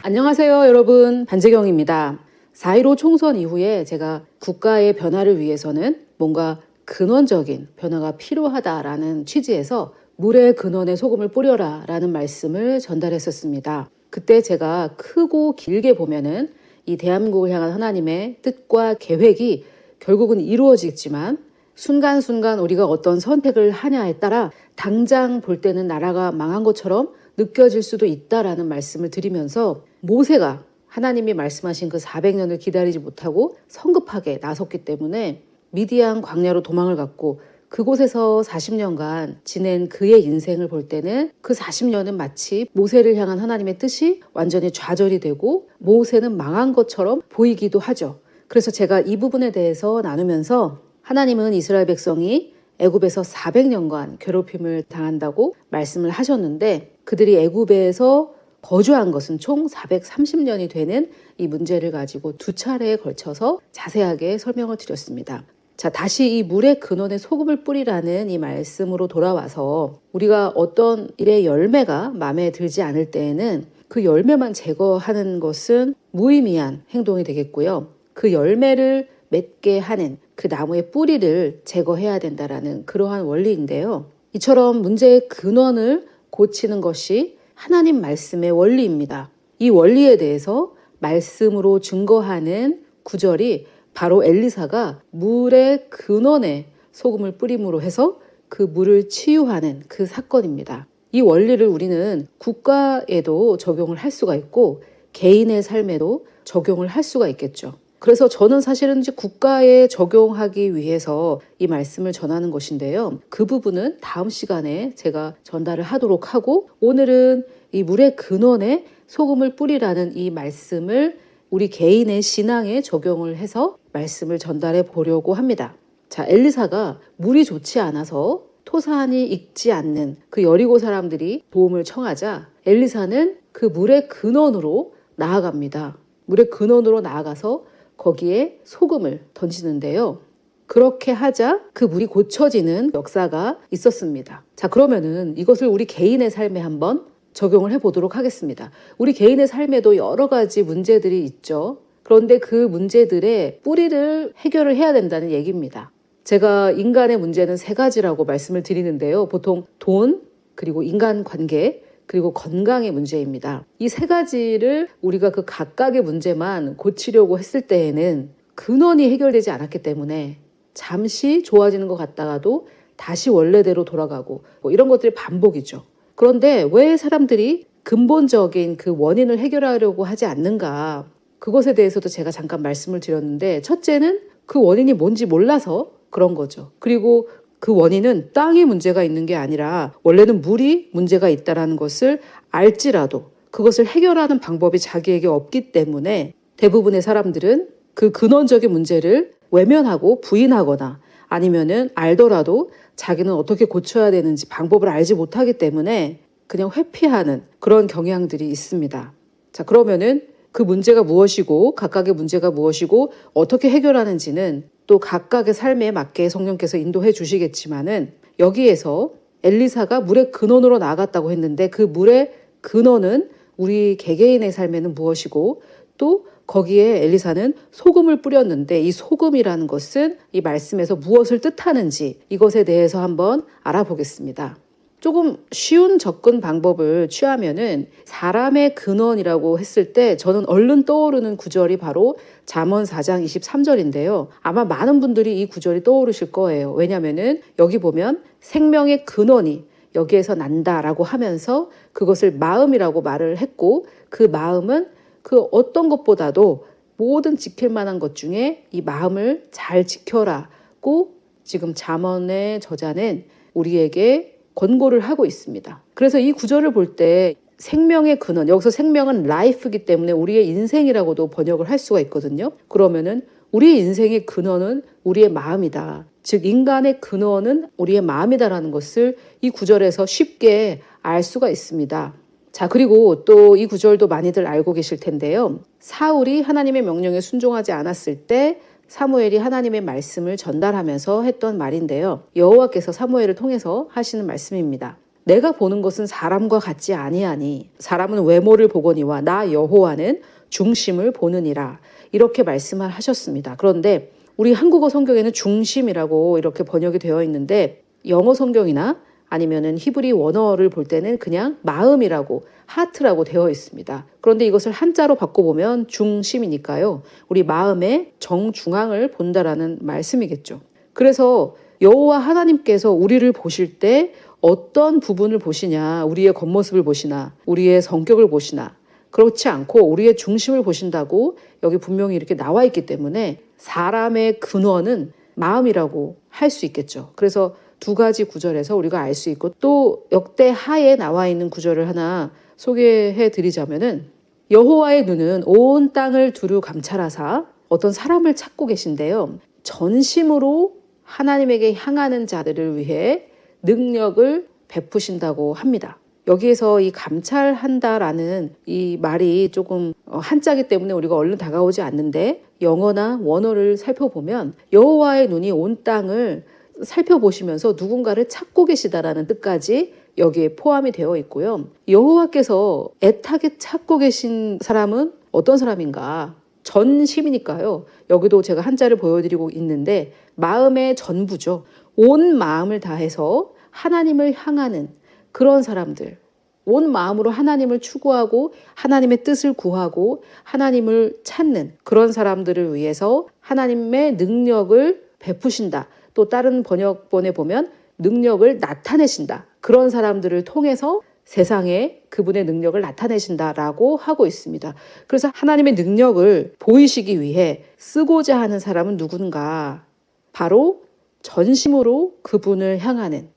안녕하세요, 여러분. 반재경입니다. 4.15 총선 이후에 제가 국가의 변화를 위해서는 뭔가 근원적인 변화가 필요하다라는 취지에서 물의 근원에 소금을 뿌려라 라는 말씀을 전달했었습니다. 그때 제가 크고 길게 보면은 이 대한민국을 향한 하나님의 뜻과 계획이 결국은 이루어지겠지만 순간순간 우리가 어떤 선택을 하냐에 따라 당장 볼 때는 나라가 망한 것처럼 느껴질 수도 있다라는 말씀을 드리면서 모세가 하나님이 말씀하신 그 400년을 기다리지 못하고 성급하게 나섰기 때문에 미디안 광야로 도망을 갔고 그곳에서 40년간 지낸 그의 인생을 볼 때는 그 40년은 마치 모세를 향한 하나님의 뜻이 완전히 좌절이 되고 모세는 망한 것처럼 보이기도 하죠. 그래서 제가 이 부분에 대해서 나누면서 하나님은 이스라엘 백성이 애굽에서 400년간 괴롭힘을 당한다고 말씀을 하셨는데 그들이 애굽에서 거주한 것은 총 430년이 되는 이 문제를 가지고 두 차례에 걸쳐서 자세하게 설명을 드렸습니다. 자, 다시 이 물의 근원에 소금을 뿌리라는 이 말씀으로 돌아와서 우리가 어떤 일의 열매가 마음에 들지 않을 때에는 그 열매만 제거하는 것은 무의미한 행동이 되겠고요. 그 열매를 맺게 하는 그 나무의 뿌리를 제거해야 된다라는 그러한 원리인데요. 이처럼 문제의 근원을 고치는 것이 하나님 말씀의 원리입니다. 이 원리에 대해서 말씀으로 증거하는 구절이 바로 엘리사가 물의 근원에 소금을 뿌림으로 해서 그 물을 치유하는 그 사건입니다. 이 원리를 우리는 국가에도 적용을 할 수가 있고 개인의 삶에도 적용을 할 수가 있겠죠. 그래서 저는 사실은 이제 국가에 적용하기 위해서 이 말씀을 전하는 것인데요. 그 부분은 다음 시간에 제가 전달을 하도록 하고 오늘은 이 물의 근원에 소금을 뿌리라는 이 말씀을 우리 개인의 신앙에 적용을 해서 말씀을 전달해 보려고 합니다. 자, 엘리사가 물이 좋지 않아서 토산이 익지 않는 그 여리고 사람들이 도움을 청하자 엘리사는 그 물의 근원으로 나아갑니다. 물의 근원으로 나아가서 거기에 소금을 던지는데요. 그렇게 하자 그 물이 고쳐지는 역사가 있었습니다. 자, 그러면은 이것을 우리 개인의 삶에 한번 적용을 해보도록 하겠습니다. 우리 개인의 삶에도 여러 가지 문제들이 있죠. 그런데 그 문제들의 뿌리를 해결을 해야 된다는 얘기입니다. 제가 인간의 문제는 세 가지라고 말씀을 드리는데요. 보통 돈, 그리고 인간관계, 그리고 건강의 문제입니다. 이 세 가지를 우리가 그 각각의 문제만 고치려고 했을 때에는 근원이 해결되지 않았기 때문에 잠시 좋아지는 것 같다가도 다시 원래대로 돌아가고 이런 것들이 반복이죠. 그런데 왜 사람들이 근본적인 그 원인을 해결하려고 하지 않는가? 그것에 대해서도 제가 잠깐 말씀을 드렸는데 첫째는 그 원인이 뭔지 몰라서 그런 거죠. 그리고 그 원인은 땅에 문제가 있는 게 아니라 원래는 물이 문제가 있다는 것을 알지라도 그것을 해결하는 방법이 자기에게 없기 때문에 대부분의 사람들은 그 근원적인 문제를 외면하고 부인하거나 아니면은 알더라도 자기는 어떻게 고쳐야 되는지 방법을 알지 못하기 때문에 그냥 회피하는 그런 경향들이 있습니다. 자, 그러면은 그 문제가 무엇이고 각각의 문제가 무엇이고 어떻게 해결하는지는 또 각각의 삶에 맞게 성령께서 인도해 주시겠지만은 여기에서 엘리사가 물의 근원으로 나아갔다고 했는데 그 물의 근원은 우리 개개인의 삶에는 무엇이고 또 거기에 엘리사는 소금을 뿌렸는데 이 소금이라는 것은 이 말씀에서 무엇을 뜻하는지 이것에 대해서 한번 알아보겠습니다. 조금 쉬운 접근 방법을 취하면은 사람의 근원이라고 했을 때 저는 얼른 떠오르는 구절이 바로 잠언 4장 23절인데요. 아마 많은 분들이 이 구절이 떠오르실 거예요. 왜냐면은 여기 보면 생명의 근원이 여기에서 난다라고 하면서 그것을 마음이라고 말을 했고 그 마음은 그 어떤 것보다도 모든 지킬 만한 것 중에 이 마음을 잘 지켜라고 지금 잠언의 저자는 우리에게 권고를 하고 있습니다. 그래서 이 구절을 볼 때 생명의 근원, 여기서 생명은 life이기 때문에 우리의 인생이라고도 번역을 할 수가 있거든요. 그러면은 우리의 인생의 근원은 우리의 마음이다. 즉 인간의 근원은 우리의 마음이다라는 것을 이 구절에서 쉽게 알 수가 있습니다. 자, 그리고 또 이 구절도 많이들 알고 계실 텐데요. 사울이 하나님의 명령에 순종하지 않았을 때 사무엘이 하나님의 말씀을 전달하면서 했던 말인데요. 여호와께서 사무엘을 통해서 하시는 말씀입니다. 내가 보는 것은 사람과 같지 아니하니 사람은 외모를 보거니와 나 여호와는 중심을 보느니라. 이렇게 말씀을 하셨습니다. 그런데 우리 한국어 성경에는 중심이라고 이렇게 번역이 되어 있는데 영어 성경이나 아니면은 히브리 원어를 볼 때는 그냥 마음이라고 하트라고 되어 있습니다. 그런데 이것을 한자로 바꿔보면 중심이니까요. 우리 마음의 정중앙을 본다라는 말씀이겠죠. 그래서 여호와 하나님께서 우리를 보실 때 어떤 부분을 보시냐, 우리의 겉모습을 보시나, 우리의 성격을 보시나, 그렇지 않고 우리의 중심을 보신다고 여기 분명히 이렇게 나와 있기 때문에 사람의 근원은 마음이라고 할 수 있겠죠. 그래서 두 가지 구절에서 우리가 알 수 있고 또 역대 하에 나와 있는 구절을 하나 소개해 드리자면은 여호와의 눈은 온 땅을 두루 감찰하사 어떤 사람을 찾고 계신데요. 전심으로 하나님에게 향하는 자들을 위해 능력을 베푸신다고 합니다. 여기에서 이 감찰한다라는 이 말이 조금 한자기 때문에 우리가 얼른 다가오지 않는데 영어나 원어를 살펴보면 여호와의 눈이 온 땅을 살펴보시면서 누군가를 찾고 계시다라는 뜻까지 여기에 포함이 되어 있고요. 여호와께서 애타게 찾고 계신 사람은 어떤 사람인가? 전심이니까요. 여기도 제가 한자를 보여드리고 있는데 마음의 전부죠. 온 마음을 다해서 하나님을 향하는 그런 사람들, 온 마음으로 하나님을 추구하고 하나님의 뜻을 구하고 하나님을 찾는 그런 사람들을 위해서 하나님의 능력을 베푸신다. 또 다른 번역본에 보면 능력을 나타내신다. 그런 사람들을 통해서 세상에 그분의 능력을 나타내신다라고 하고 있습니다. 그래서 하나님의 능력을 보이시기 위해 쓰고자 하는 사람은 누군가? 바로 전심으로 그분을 향하는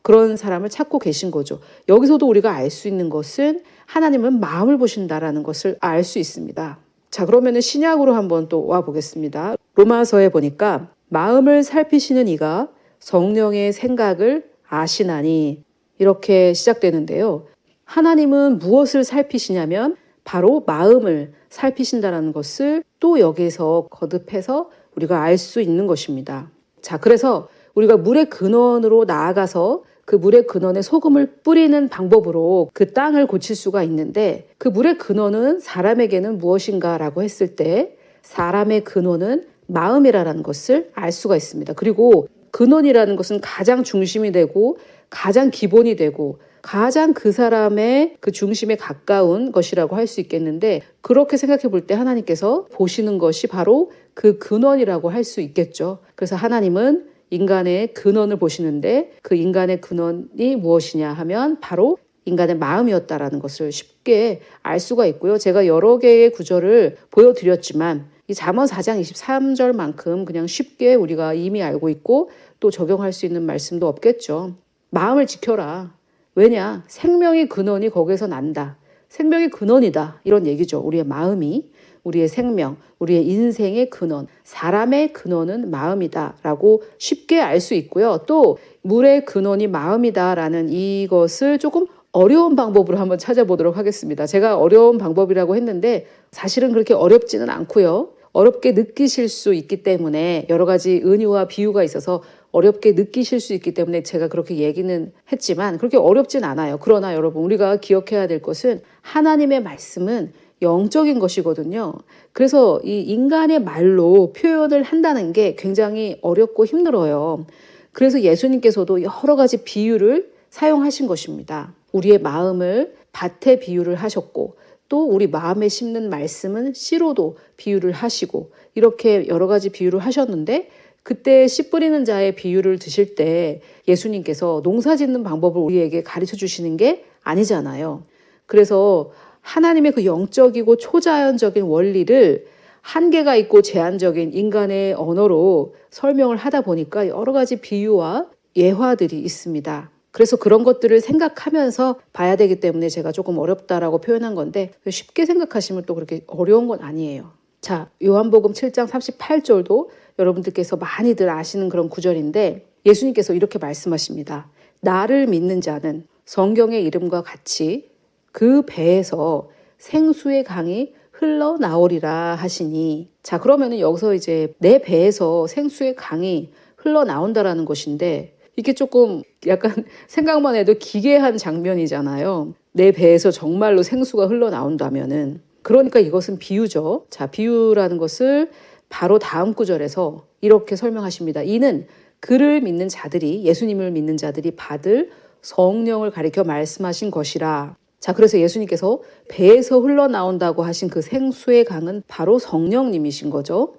그런 사람을 찾고 계신 거죠. 여기서도 우리가 알 수 있는 것은 하나님은 마음을 보신다라는 것을 알 수 있습니다. 자, 그러면은 신약으로 한번 또 와 보겠습니다. 로마서에 보니까 마음을 살피시는 이가 성령의 생각을 아시나니 이렇게 시작되는데요. 하나님은 무엇을 살피시냐면 바로 마음을 살피신다라는 것을 또 여기에서 거듭해서 우리가 알 수 있는 것입니다. 자, 그래서 우리가 물의 근원으로 나아가서 그 물의 근원에 소금을 뿌리는 방법으로 그 땅을 고칠 수가 있는데 그 물의 근원은 사람에게는 무엇인가라고 했을 때 사람의 근원은 마음이라는 것을 알 수가 있습니다. 그리고 근원이라는 것은 가장 중심이 되고 가장 기본이 되고 가장 그 사람의 그 중심에 가까운 것이라고 할 수 있겠는데 그렇게 생각해 볼 때 하나님께서 보시는 것이 바로 그 근원이라고 할 수 있겠죠. 그래서 하나님은 인간의 근원을 보시는데 그 인간의 근원이 무엇이냐 하면 바로 인간의 마음이었다라는 것을 쉽게 알 수가 있고요. 제가 여러 개의 구절을 보여드렸지만 이 잠언 4장 23절만큼 그냥 쉽게 우리가 이미 알고 있고 또 적용할 수 있는 말씀도 없겠죠. 마음을 지켜라. 왜냐? 생명의 근원이 거기에서 난다. 생명의 근원이다. 이런 얘기죠. 우리의 마음이, 우리의 생명, 우리의 인생의 근원, 사람의 근원은 마음이다 라고 쉽게 알 수 있고요. 또 물의 근원이 마음이다 라는 이것을 조금 어려운 방법으로 한번 찾아보도록 하겠습니다. 제가 어려운 방법이라고 했는데 사실은 그렇게 어렵지는 않고요. 어렵게 느끼실 수 있기 때문에 여러 가지 은유와 비유가 있어서 어렵게 느끼실 수 있기 때문에 제가 그렇게 얘기는 했지만 그렇게 어렵진 않아요. 그러나 여러분 우리가 기억해야 될 것은 하나님의 말씀은 영적인 것이거든요. 그래서 이 인간의 말로 표현을 한다는 게 굉장히 어렵고 힘들어요. 그래서 예수님께서도 여러 가지 비유를 사용하신 것입니다. 우리의 마음을 밭에 비유를 하셨고 또 우리 마음에 심는 말씀은 씨로도 비유를 하시고 이렇게 여러 가지 비유를 하셨는데 그때 씨 뿌리는 자의 비유를 드실 때 예수님께서 농사 짓는 방법을 우리에게 가르쳐 주시는 게 아니잖아요. 그래서 하나님의 그 영적이고 초자연적인 원리를 한계가 있고 제한적인 인간의 언어로 설명을 하다 보니까 여러 가지 비유와 예화들이 있습니다. 그래서 그런 것들을 생각하면서 봐야 되기 때문에 제가 조금 어렵다라고 표현한 건데 쉽게 생각하시면 또 그렇게 어려운 건 아니에요. 자, 요한복음 7장 38절도 여러분들께서 많이들 아시는 그런 구절인데 예수님께서 이렇게 말씀하십니다. 나를 믿는 자는 성경의 이름과 같이 그 배에서 생수의 강이 흘러나오리라 하시니 자, 그러면은 여기서 이제 내 배에서 생수의 강이 흘러나온다라는 것인데 이게 조금 약간 생각만 해도 기괴한 장면이잖아요. 내 배에서 정말로 생수가 흘러나온다면은. 그러니까 이것은 비유죠. 자, 비유라는 것을 바로 다음 구절에서 이렇게 설명하십니다. 이는 그를 믿는 자들이, 예수님을 믿는 자들이 받을 성령을 가리켜 말씀하신 것이라. 자, 그래서 예수님께서 배에서 흘러나온다고 하신 그 생수의 강은 바로 성령님이신 거죠.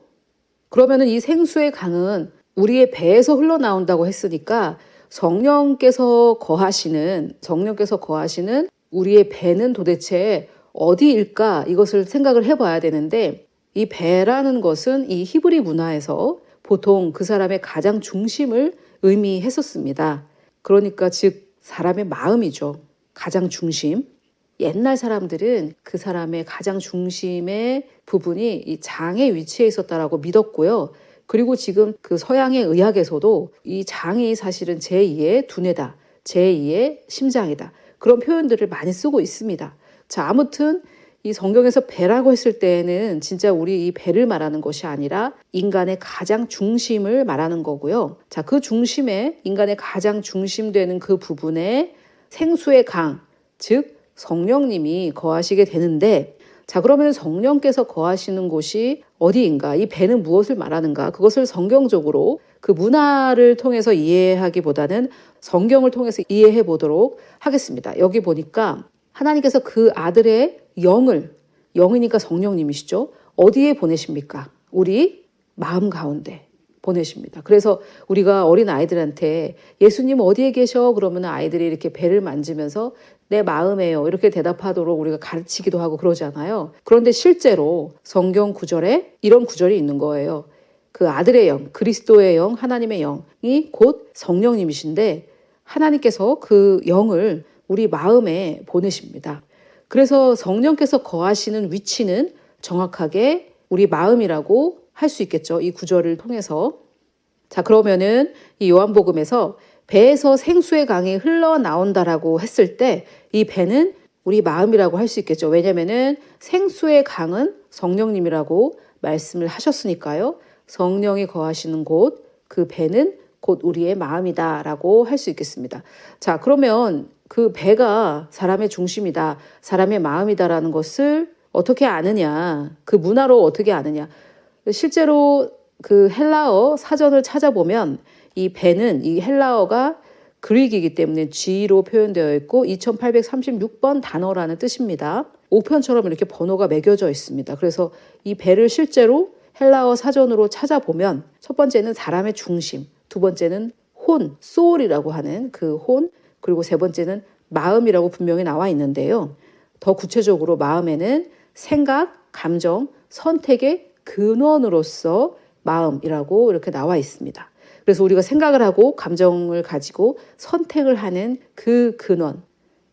그러면은 이 생수의 강은 우리의 배에서 흘러나온다고 했으니까 성령께서 거하시는 우리의 배는 도대체 어디일까? 이것을 생각을 해봐야 되는데, 이 배라는 것은 이 히브리 문화에서 보통 그 사람의 가장 중심을 의미했었습니다. 그러니까 즉 사람의 마음이죠. 가장 중심. 옛날 사람들은 그 사람의 가장 중심의 부분이 이 장에 위치해 있었다라고 믿었고요. 그리고 지금 그 서양의 의학에서도 이 장이 사실은 제2의 두뇌다, 제2의 심장이다, 그런 표현들을 많이 쓰고 있습니다. 자, 아무튼 이 성경에서 배라고 했을 때에는 진짜 우리 이 배를 말하는 것이 아니라 인간의 가장 중심을 말하는 거고요. 자, 그 중심에, 인간의 가장 중심되는 그 부분에 생수의 강, 즉 성령님이 거하시게 되는데, 자, 그러면 성령께서 거하시는 곳이 어디인가? 이 배는 무엇을 말하는가? 그것을 성경적으로 그 문화를 통해서 이해하기보다는 성경을 통해서 이해해 보도록 하겠습니다. 여기 보니까 하나님께서 그 아들의 영이니까 성령님이시죠. 어디에 보내십니까? 우리 마음 가운데 보내십니다. 그래서 우리가 어린 아이들한테 예수님 어디에 계셔? 그러면 아이들이 이렇게 배를 만지면서 내 마음에요, 이렇게 대답하도록 우리가 가르치기도 하고 그러잖아요. 그런데 실제로 성경 구절에 이런 구절이 있는 거예요. 그 아들의 영, 그리스도의 영, 하나님의 영이 곧 성령님이신데 하나님께서 그 영을 우리 마음에 보내십니다. 그래서 성령께서 거하시는 위치는 정확하게 우리 마음이라고 할 수 있겠죠. 이 구절을 통해서. 자, 그러면은 이 요한복음에서 배에서 생수의 강이 흘러나온다라고 했을 때 이 배는 우리 마음이라고 할 수 있겠죠. 왜냐면은 생수의 강은 성령님이라고 말씀을 하셨으니까요. 성령이 거하시는 곳, 그 배는 곧 우리의 마음이다라고 할 수 있겠습니다. 자, 그러면 그 배가 사람의 중심이다, 사람의 마음이다라는 것을 어떻게 아느냐, 그 문화로 어떻게 아느냐. 실제로 그 헬라어 사전을 찾아보면 이 배는, 이 헬라어가 그릭이기 때문에 G로 표현되어 있고 2836번 단어라는 뜻입니다. 5편처럼 이렇게 번호가 매겨져 있습니다. 그래서 이 배를 실제로 헬라어 사전으로 찾아보면 첫 번째는 사람의 중심, 두 번째는 혼, 소울이라고 하는 그 혼, 그리고 세 번째는 마음이라고 분명히 나와 있는데요. 더 구체적으로 마음에는 생각, 감정, 선택의 근원으로서 마음이라고 이렇게 나와 있습니다. 그래서 우리가 생각을 하고 감정을 가지고 선택을 하는 그 근원,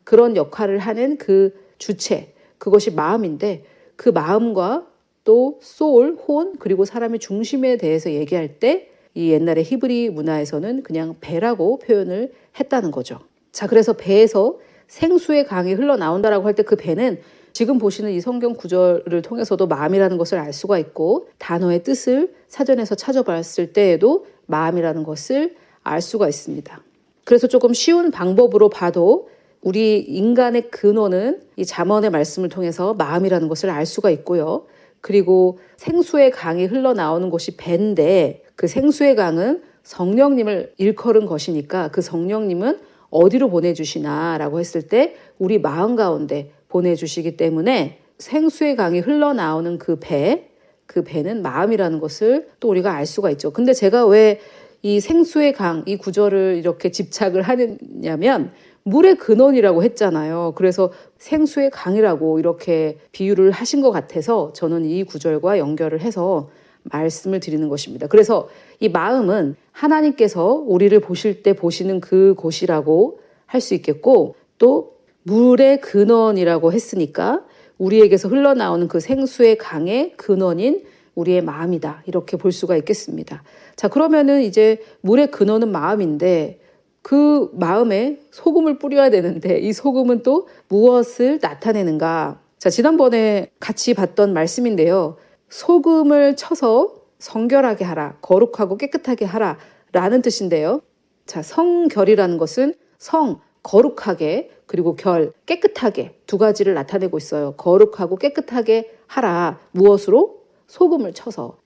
그런 역할을 하는 그 주체, 그것이 마음인데 그 마음과 또 소울, 혼, 그리고 사람의 중심에 대해서 얘기할 때 이 옛날의 히브리 문화에서는 그냥 배라고 표현을 했다는 거죠. 자, 그래서 배에서 생수의 강이 흘러나온다라고 할 때 그 배는 지금 보시는 이 성경 구절을 통해서도 마음이라는 것을 알 수가 있고 단어의 뜻을 사전에서 찾아봤을 때에도 마음이라는 것을 알 수가 있습니다. 그래서 조금 쉬운 방법으로 봐도 우리 인간의 근원은 이 잠언의 말씀을 통해서 마음이라는 것을 알 수가 있고요. 그리고 생수의 강이 흘러나오는 곳이 배인데 그 생수의 강은 성령님을 일컬은 것이니까 그 성령님은 어디로 보내주시나라고 했을 때 우리 마음 가운데 보내주시기 때문에 생수의 강이 흘러나오는 그 배는 마음이라는 것을 또 우리가 알 수가 있죠. 근데 제가 왜 이 생수의 강, 이 구절을 이렇게 집착을 하느냐면 물의 근원이라고 했잖아요. 그래서 생수의 강이라고 이렇게 비유를 하신 것 같아서 저는 이 구절과 연결을 해서 말씀을 드리는 것입니다. 그래서 이 마음은 하나님께서 우리를 보실 때 보시는 그 곳이라고 할 수 있겠고 또 물의 근원이라고 했으니까 우리에게서 흘러나오는 그 생수의 강의 근원인 우리의 마음이다. 이렇게 볼 수가 있겠습니다. 자, 그러면은 이제 물의 근원은 마음인데 그 마음에 소금을 뿌려야 되는데 이 소금은 또 무엇을 나타내는가? 자, 지난번에 같이 봤던 말씀인데요. 소금을 쳐서 성결하게 하라, 거룩하고 깨끗하게 하라 라는 뜻인데요. 자, 성결이라는 것은 성, 거룩하게, 그리고 결, 깨끗하게 두 가지를 나타내고 있어요. 거룩하고 깨끗하게 하라. 무엇으로? 소금을 쳐서.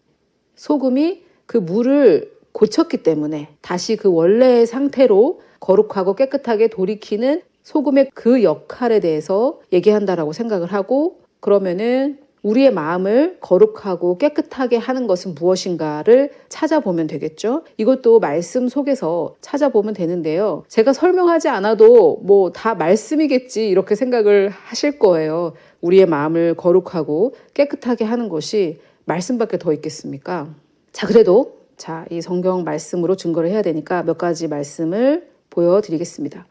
소금이 그 물을 고쳤기 때문에 다시 그 원래의 상태로 거룩하고 깨끗하게 돌이키는 소금의 그 역할에 대해서 얘기한다라고 생각을 하고, 그러면은 우리의 마음을 거룩하고 깨끗하게 하는 것은 무엇인가를 찾아보면 되겠죠. 이것도 말씀 속에서 찾아보면 되는데요. 제가 설명하지 않아도 뭐 다 말씀이겠지 이렇게 생각을 하실 거예요. 우리의 마음을 거룩하고 깨끗하게 하는 것이 말씀밖에 더 있겠습니까? 자, 그래도 이 성경 말씀으로 증거를 해야 되니까 몇 가지 말씀을 보여드리겠습니다.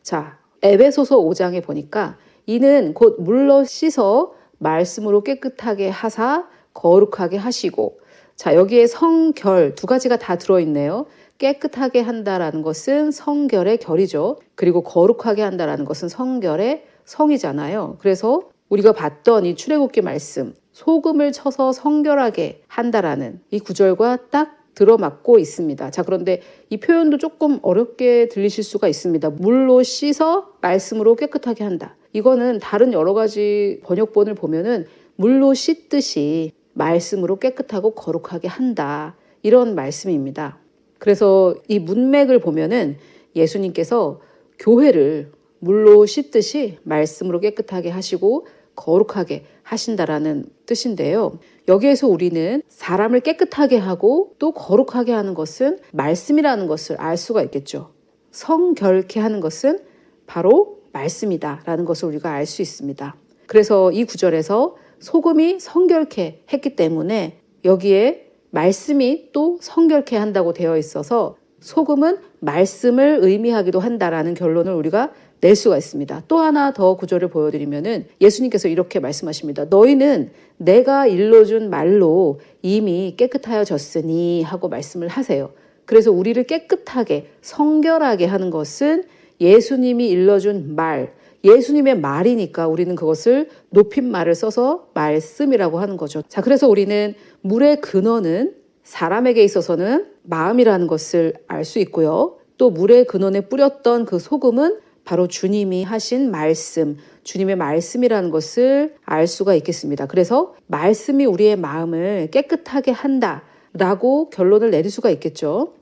자, 에베소서 5장에 보니까 이는 곧 물로 씻어 말씀으로 깨끗하게 하사 거룩하게 하시고, 자, 여기에 성결 두 가지가 다 들어있네요. 깨끗하게 한다라는 것은 성결의 결이죠. 그리고 거룩하게 한다라는 것은 성결의 성이잖아요. 그래서 우리가 봤던 이 출애굽기 말씀, 소금을 쳐서 성결하게 한다라는 이 구절과 딱 들어맞고 있습니다. 자, 그런데 이 표현도 조금 어렵게 들리실 수가 있습니다. 물로 씻어 말씀으로 깨끗하게 한다. 이거는 다른 여러 가지 번역본을 보면은 물로 씻듯이 말씀으로 깨끗하고 거룩하게 한다. 이런 말씀입니다. 그래서 이 문맥을 보면은 예수님께서 교회를 물로 씻듯이 말씀으로 깨끗하게 하시고 거룩하게 하신다라는 뜻인데요. 여기에서 우리는 사람을 깨끗하게 하고 또 거룩하게 하는 것은 말씀이라는 것을 알 수가 있겠죠. 성결케 하는 것은 바로 말씀이다라는 것을 우리가 알 수 있습니다. 그래서 이 구절에서 소금이 성결케 했기 때문에 여기에 말씀이 또 성결케 한다고 되어 있어서 소금은 말씀을 의미하기도 한다라는 결론을 우리가 낼 수가 있습니다. 또 하나 더 구절을 보여드리면은 예수님께서 이렇게 말씀하십니다. 너희는 내가 일러준 말로 이미 깨끗하여졌으니 하고 말씀을 하세요. 그래서 우리를 깨끗하게 성결하게 하는 것은 예수님이 일러준 말, 예수님의 말이니까 우리는 그것을 높임말을 써서 말씀이라고 하는 거죠. 자, 그래서 우리는 물의 근원은 사람에게 있어서는 마음이라는 것을 알 수 있고요. 또 물의 근원에 뿌렸던 그 소금은 바로 주님이 하신 말씀, 주님의 말씀이라는 것을 알 수가 있겠습니다. 그래서 말씀이 우리의 마음을 깨끗하게 한다라고 결론을 내릴 수가 있겠죠.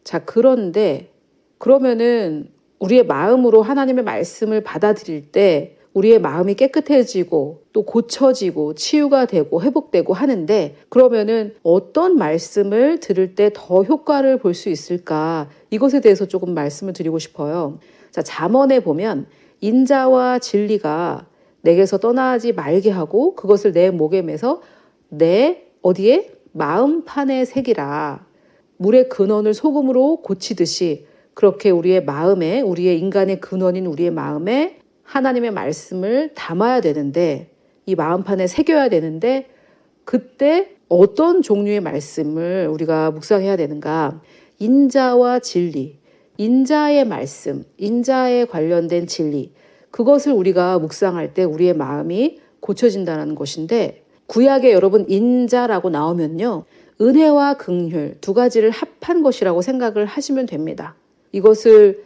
자, 그런데 그러면은 우리의 마음으로 하나님의 말씀을 받아들일 때 우리의 마음이 깨끗해지고 또 고쳐지고 치유가 되고 회복되고 하는데, 그러면은 어떤 말씀을 들을 때 더 효과를 볼 수 있을까? 이것에 대해서 조금 말씀을 드리고 싶어요. 자, 잠언에 보면 인자와 진리가 내게서 떠나지 말게 하고 그것을 내 목에 매서 내 어디에? 마음판에 새기라. 물의 근원을 소금으로 고치듯이 그렇게 우리의 마음에, 우리의 인간의 근원인 우리의 마음에 하나님의 말씀을 담아야 되는데, 이 마음판에 새겨야 되는데, 그때 어떤 종류의 말씀을 우리가 묵상해야 되는가? 인자와 진리, 인자의 말씀, 인자에 관련된 진리, 그것을 우리가 묵상할 때 우리의 마음이 고쳐진다는 것인데, 구약에 여러분 인자라고 나오면요, 은혜와 긍휼 두 가지를 합한 것이라고 생각을 하시면 됩니다. 이것을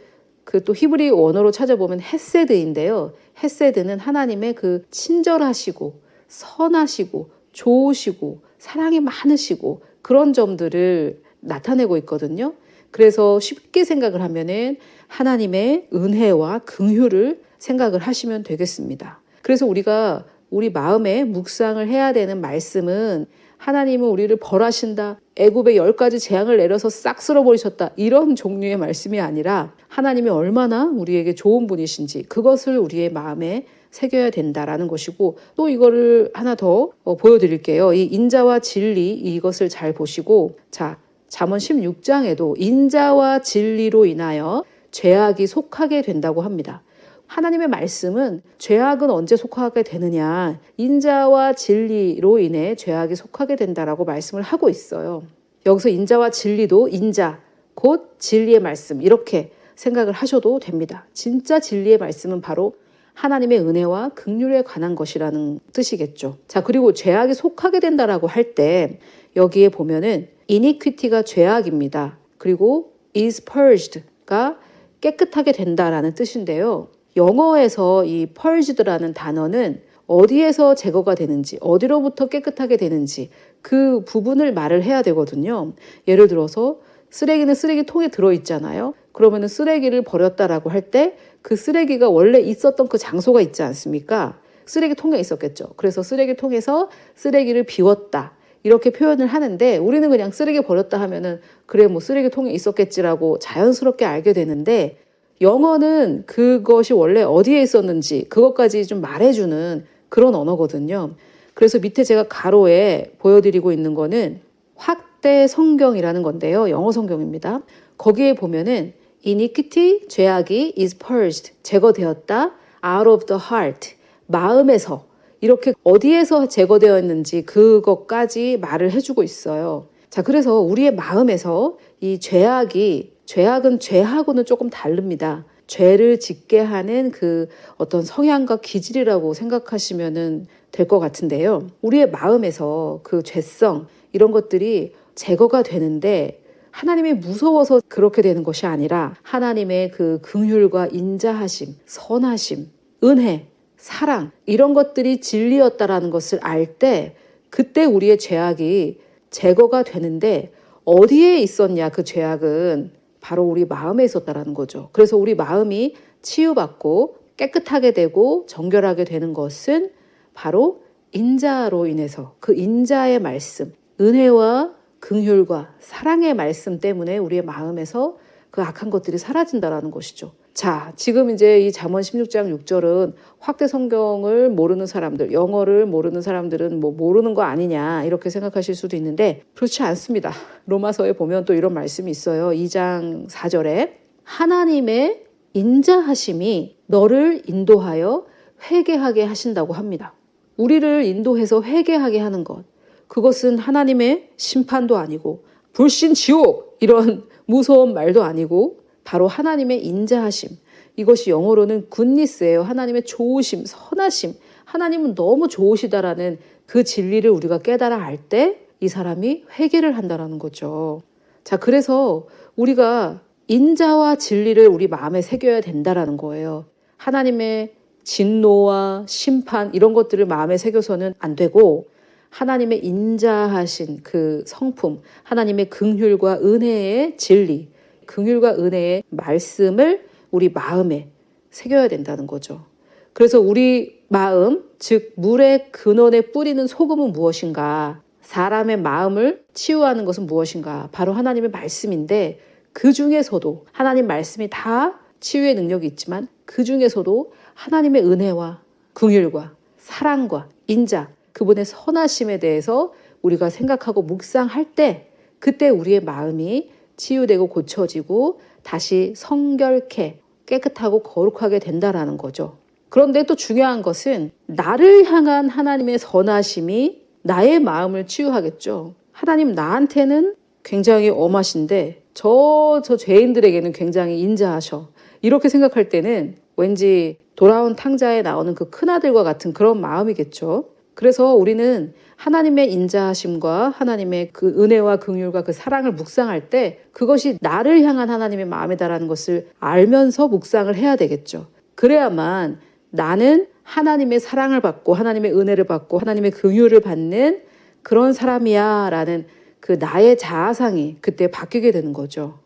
또 히브리 원어로 찾아보면 헤세드인데요. 헤세드는 하나님의 그 친절하시고 선하시고 좋으시고 사랑이 많으시고 그런 점들을 나타내고 있거든요. 그래서 쉽게 생각을 하면은 하나님의 은혜와 긍휼을 생각을 하시면 되겠습니다. 그래서 우리가 우리 마음에 묵상을 해야 되는 말씀은 하나님은 우리를 벌하신다, 애굽에 10가지 재앙을 내려서 싹 쓸어버리셨다, 이런 종류의 말씀이 아니라 하나님이 얼마나 우리에게 좋은 분이신지 그것을 우리의 마음에 새겨야 된다라는 것이고, 또 이거를 하나 더 보여드릴게요. 이 인자와 진리, 이것을 잘 보시고, 자, 잠언 16장에도 인자와 진리로 인하여 죄악이 속하게 된다고 합니다. 하나님의 말씀은 죄악은 언제 속하게 되느냐, 인자와 진리로 인해 죄악이 속하게 된다라고 말씀을 하고 있어요. 여기서 인자와 진리도 인자, 곧 진리의 말씀, 이렇게 생각을 하셔도 됩니다. 진짜 진리의 말씀은 바로 하나님의 은혜와 긍휼에 관한 것이라는 뜻이겠죠. 자, 그리고 죄악이 속하게 된다라고 할 때 여기에 보면은 iniquity가 죄악입니다. 그리고 is purged가 죄가 깨끗하게 된다라는 뜻인데요. 영어에서 이 purged라는 단어는 어디에서 제거가 되는지, 어디로부터 깨끗하게 되는지 그 부분을 말을 해야 되거든요. 예를 들어서 쓰레기는 쓰레기통에 들어있잖아요. 그러면 쓰레기를 버렸다라고 할 때 그 쓰레기가 원래 있었던 그 장소가 있지 않습니까? 쓰레기통에 있었겠죠. 그래서 쓰레기통에서 쓰레기를 비웠다. 이렇게 표현을 하는데 우리는 그냥 쓰레기 버렸다 하면은 그래 뭐 쓰레기통에 있었겠지라고 자연스럽게 알게 되는데 영어는 그것이 원래 어디에 있었는지 그것까지 좀 말해주는 그런 언어거든요. 그래서 밑에 제가 가로에 보여드리고 있는 거는 확대 성경이라는 건데요. 영어 성경입니다. 거기에 보면은 iniquity, 죄악이 is purged, 제거되었다. out of the heart, 마음에서 이렇게 어디에서 제거되었는지 그것까지 말을 해주고 있어요. 자, 그래서 우리의 마음에서 이 죄악은 죄하고는 조금 다릅니다. 죄를 짓게 하는 그 어떤 성향과 기질이라고 생각하시면 될 것 같은데요. 우리의 마음에서 그 죄성 이런 것들이 제거가 되는데 하나님이 무서워서 그렇게 되는 것이 아니라 하나님의 그 긍휼과 인자하심, 선하심, 은혜, 사랑 이런 것들이 진리였다라는 것을 알 때 그때 우리의 죄악이 제거가 되는데 어디에 있었냐 그 죄악은 바로 우리 마음에 있었다라는 거죠. 그래서 우리 마음이 치유받고 깨끗하게 되고 정결하게 되는 것은 바로 인자로 인해서 그 인자의 말씀, 은혜와 긍휼과 사랑의 말씀 때문에 우리의 마음에서 그 악한 것들이 사라진다라는 것이죠. 자, 지금 이제 이 잠언 16장 6절은 확대 성경을 모르는 사람들, 영어를 모르는 사람들은 뭐 모르는 거 아니냐 이렇게 생각하실 수도 있는데 그렇지 않습니다. 로마서에 보면 또 이런 말씀이 있어요. 2장 4절에 하나님의 인자하심이 너를 인도하여 회개하게 하신다고 합니다. 우리를 인도해서 회개하게 하는 것, 그것은 하나님의 심판도 아니고 불신 지옥 이런 무서운 말도 아니고 바로 하나님의 인자하심. 이것이 영어로는 굿니스예요. 하나님의 좋으심, 선하심. 하나님은 너무 좋으시다라는 그 진리를 우리가 깨달아 알 때 이 사람이 회개를 한다라는 거죠. 자, 그래서 우리가 인자와 진리를 우리 마음에 새겨야 된다라는 거예요. 하나님의 진노와 심판 이런 것들을 마음에 새겨서는 안 되고 하나님의 인자하신 그 성품, 하나님의 긍휼과 은혜의 진리, 긍휼과 은혜의 말씀을 우리 마음에 새겨야 된다는 거죠. 그래서 우리 마음, 즉 물의 근원에 뿌리는 소금은 무엇인가? 사람의 마음을 치유하는 것은 무엇인가? 바로 하나님의 말씀인데 그 중에서도 하나님 말씀이 다 치유의 능력이 있지만 그 중에서도 하나님의 은혜와 긍휼과 사랑과 인자, 그분의 선하심에 대해서 우리가 생각하고 묵상할 때 그때 우리의 마음이 치유되고 고쳐지고 다시 성결케 깨끗하고 거룩하게 된다라는 거죠. 그런데 또 중요한 것은 나를 향한 하나님의 선하심이 나의 마음을 치유하겠죠. 하나님 나한테는 굉장히 엄하신데 저 죄인들에게는 굉장히 인자하셔. 이렇게 생각할 때는 왠지 돌아온 탕자에 나오는 그 큰아들과 같은 그런 마음이겠죠. 그래서 우리는 하나님의 인자하심과 하나님의 그 은혜와 긍휼과 그 사랑을 묵상할 때 그것이 나를 향한 하나님의 마음이다라는 것을 알면서 묵상을 해야 되겠죠. 그래야만 나는 하나님의 사랑을 받고 하나님의 은혜를 받고 하나님의 긍휼을 받는 그런 사람이야 라는 그 나의 자아상이 그때 바뀌게 되는 거죠.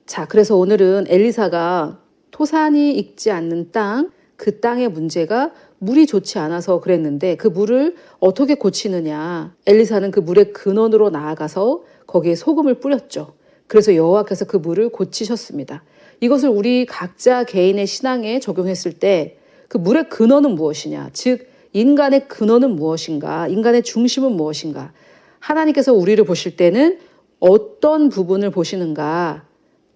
자, 그래서 오늘은 엘리사가 토산이 익지 않는 땅, 그 땅의 문제가 물이 좋지 않아서 그랬는데 그 물을 어떻게 고치느냐. 엘리사는 그 물의 근원으로 나아가서 거기에 소금을 뿌렸죠. 그래서 여호와께서 그 물을 고치셨습니다. 이것을 우리 각자 개인의 신앙에 적용했을 때 그 물의 근원은 무엇이냐. 즉 인간의 근원은 무엇인가. 인간의 중심은 무엇인가. 하나님께서 우리를 보실 때는 어떤 부분을 보시는가.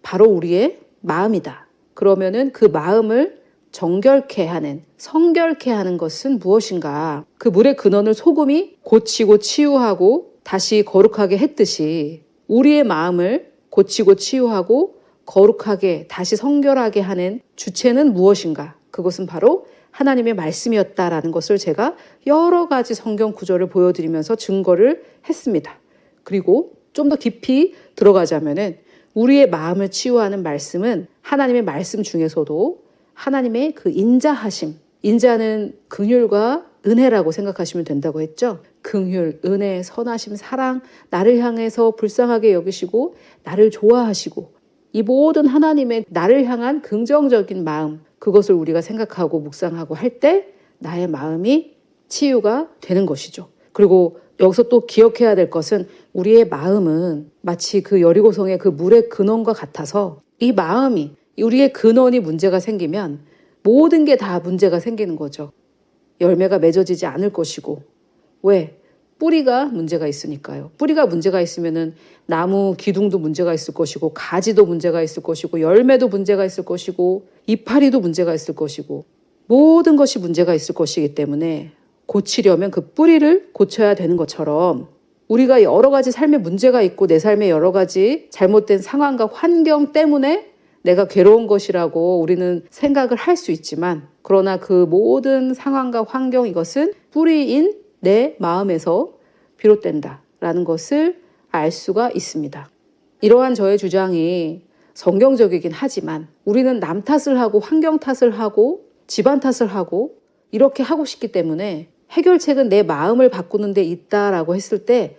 바로 우리의 마음이다. 그러면은 그 마음을 정결케 하는, 성결케 하는 것은 무엇인가? 그 물의 근원을 소금이 고치고 치유하고 다시 거룩하게 했듯이 우리의 마음을 고치고 치유하고 거룩하게 다시 성결하게 하는 주체는 무엇인가? 그것은 바로 하나님의 말씀이었다라는 것을 제가 여러 가지 성경 구절을 보여드리면서 증거를 했습니다. 그리고 좀 더 깊이 들어가자면은 우리의 마음을 치유하는 말씀은 하나님의 말씀 중에서도 하나님의 그 인자하심, 인자는 긍휼과 은혜라고 생각하시면 된다고 했죠. 긍휼, 은혜, 선하심, 사랑, 나를 향해서 불쌍하게 여기시고 나를 좋아하시고 이 모든 하나님의 나를 향한 긍정적인 마음, 그것을 우리가 생각하고 묵상하고 할 때 나의 마음이 치유가 되는 것이죠. 그리고 여기서 또 기억해야 될 것은 우리의 마음은 마치 그 여리고성의 그 물의 근원과 같아서 이 마음이 우리의 근원이 문제가 생기면 모든 게 다 문제가 생기는 거죠. 열매가 맺어지지 않을 것이고. 왜? 뿌리가 문제가 있으니까요. 뿌리가 문제가 있으면은 나무 기둥도 문제가 있을 것이고 가지도 문제가 있을 것이고 열매도 문제가 있을 것이고 이파리도 문제가 있을 것이고 모든 것이 문제가 있을 것이기 때문에 고치려면 그 뿌리를 고쳐야 되는 것처럼 우리가 여러 가지 삶의 문제가 있고 내 삶에 여러 가지 잘못된 상황과 환경 때문에 내가 괴로운 것이라고 우리는 생각을 할 수 있지만 그러나 그 모든 상황과 환경 이것은 뿌리인 내 마음에서 비롯된다라는 것을 알 수가 있습니다. 이러한 저의 주장이 성경적이긴 하지만 우리는 남 탓을 하고 환경 탓을 하고 집안 탓을 하고 이렇게 하고 싶기 때문에 해결책은 내 마음을 바꾸는 데 있다라고 했을 때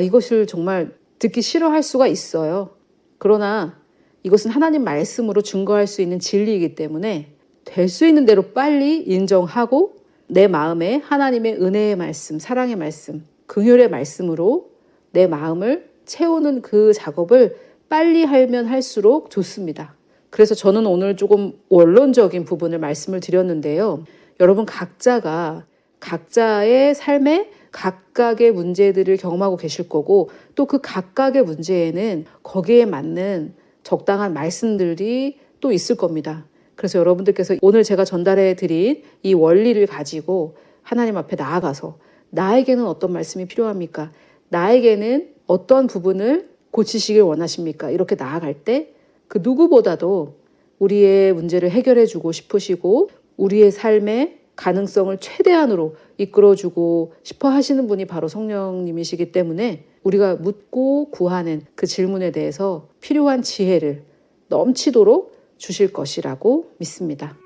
이것을 정말 듣기 싫어할 수가 있어요. 그러나 이것은 하나님 말씀으로 증거할 수 있는 진리이기 때문에 될 수 있는 대로 빨리 인정하고 내 마음에 하나님의 은혜의 말씀, 사랑의 말씀, 긍휼의 말씀으로 내 마음을 채우는 그 작업을 빨리 하면 할수록 좋습니다. 그래서 저는 오늘 조금 원론적인 부분을 말씀을 드렸는데요. 여러분 각자가 각자의 삶에 각각의 문제들을 경험하고 계실 거고 또 그 각각의 문제에는 거기에 맞는 적당한 말씀들이 또 있을 겁니다. 그래서 여러분들께서 오늘 제가 전달해 드린 이 원리를 가지고 하나님 앞에 나아가서 나에게는 어떤 말씀이 필요합니까? 나에게는 어떤 부분을 고치시길 원하십니까? 이렇게 나아갈 때 그 누구보다도 우리의 문제를 해결해 주고 싶으시고 우리의 삶의 가능성을 최대한으로 이끌어주고 싶어 하시는 분이 바로 성령님이시기 때문에 우리가 묻고 구하는 그 질문에 대해서 필요한 지혜를 넘치도록 주실 것이라고 믿습니다.